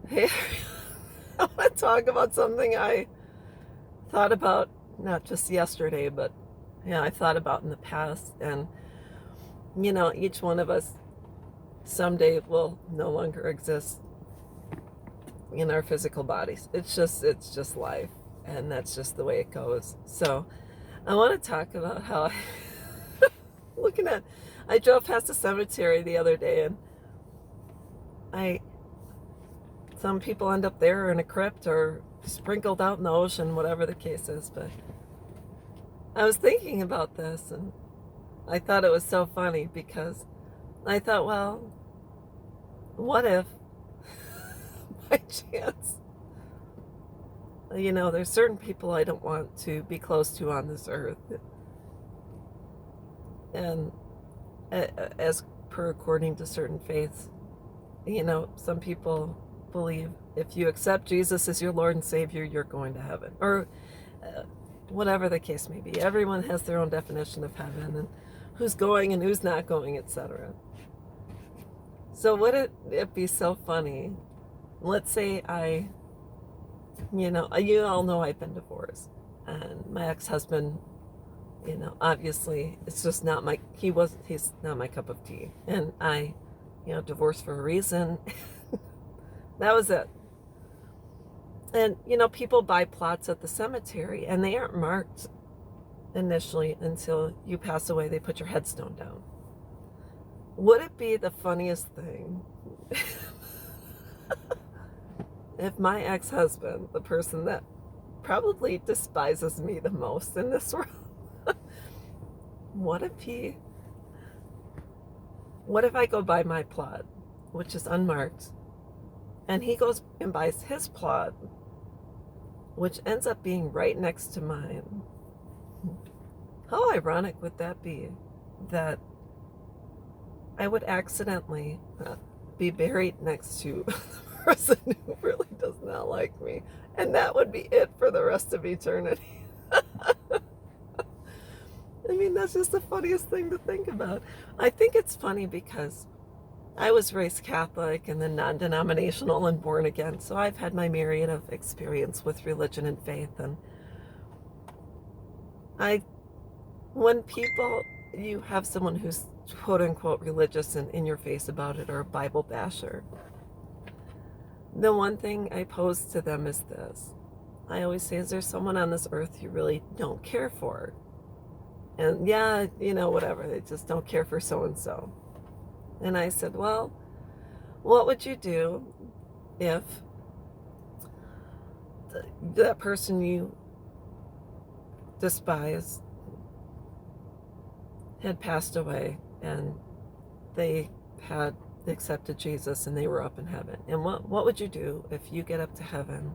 Hey, I want to talk about something I thought about not just yesterday, but I thought about in the past. And, each one of us someday will no longer exist in our physical bodies. It's just life. And that's just the way it goes. So I want to talk about how looking at, I drove past a cemetery the other day and I, some people end up there in a crypt or sprinkled out in the ocean, whatever the case is. But I was thinking about this and I thought it was so funny because I thought, well, what if, by chance, there's certain people I don't want to be close to on this earth. And as per according to certain faiths, some people believe if you accept Jesus as your Lord and Savior, you're going to heaven. Or whatever the case may be. Everyone has their own definition of heaven and who's going and who's not going, etc. So would it be so funny? Let's say you all know I've been divorced, and my ex-husband, obviously it's just he's not my cup of tea, and I, divorced for a reason. That was it. And people buy plots at the cemetery, and they aren't marked initially until you pass away. They put your headstone down. Would it be the funniest thing if my ex-husband, the person that probably despises me the most in this world, what if I go buy my plot, which is unmarked, and he goes and buys his plot, which ends up being right next to mine? How ironic would that be, that I would accidentally be buried next to the person who really does not like me, and that would be it for the rest of eternity. I mean, that's just the funniest thing to think about. I think it's funny because I was raised Catholic and then non-denominational and born again, so I've had my myriad of experience with religion and faith. And when you have someone who's quote unquote religious and in your face about it, or a Bible basher, the one thing I pose to them is this. I always say, is there someone on this earth you really don't care for? And yeah, whatever, they just don't care for so-and-so. And I said, well, what would you do if that person you despise had passed away and they had accepted Jesus and they were up in heaven? And what would you do if you get up to heaven,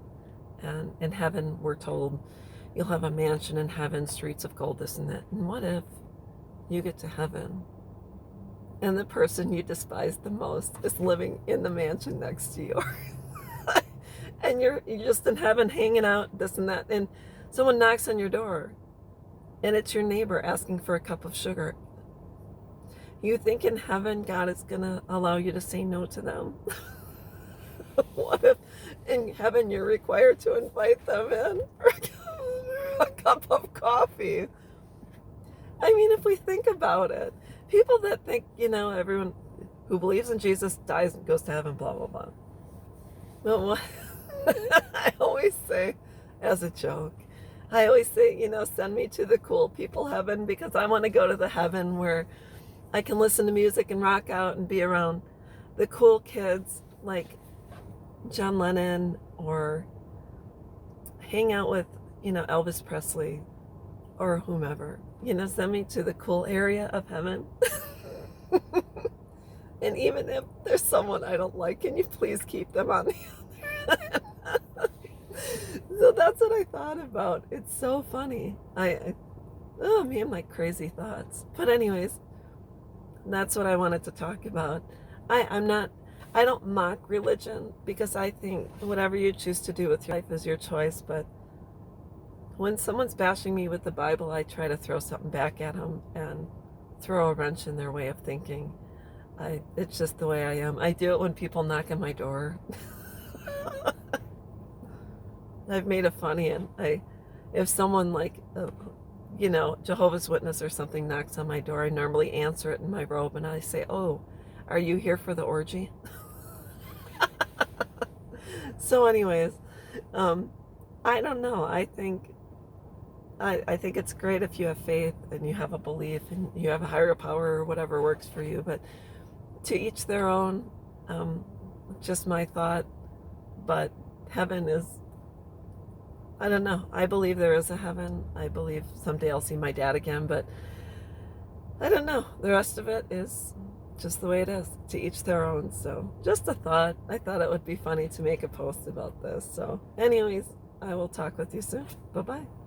and in heaven we're told you'll have a mansion in heaven, streets of gold, this and that. And what if you get to heaven and the person you despise the most is living in the mansion next to you? And you're just in heaven hanging out, this and that, and someone knocks on your door and it's your neighbor asking for a cup of sugar. You think in heaven God is going to allow you to say no to them? What if in heaven you're required to invite them in for a cup of coffee? I mean, if we think about it, people that think, everyone who believes in Jesus dies and goes to heaven, blah, blah, blah. Well, I always say, as a joke, I always say, send me to the cool people heaven, because I want to go to the heaven where I can listen to music and rock out and be around the cool kids like John Lennon, or hang out with, Elvis Presley or whomever. Send me to the cool area of heaven. And even if there's someone I don't like, can you please keep them on the other end? So that's what I thought about. It's so funny. Me and my crazy thoughts. But anyways, that's what I wanted to talk about. I don't mock religion, because I think whatever you choose to do with your life is your choice. But when someone's bashing me with the Bible, I try to throw something back at them and throw a wrench in their way of thinking. It's just the way I am. I do it when people knock on my door. I've made it funny, and if someone like, Jehovah's Witness or something knocks on my door, I normally answer it in my robe, and I say, "Oh, are you here for the orgy?" So, anyways, um, I don't know. I think it's great if you have faith and you have a belief and you have a higher power or whatever works for you. But to each their own. Um, just my thought. But heaven is, I don't know. I believe there is a heaven. I believe someday I'll see my dad again, but I don't know. The rest of it is just the way it is. To each their own. So just a thought. I thought it would be funny to make a post about this. So anyways, I will talk with you soon. Bye-bye.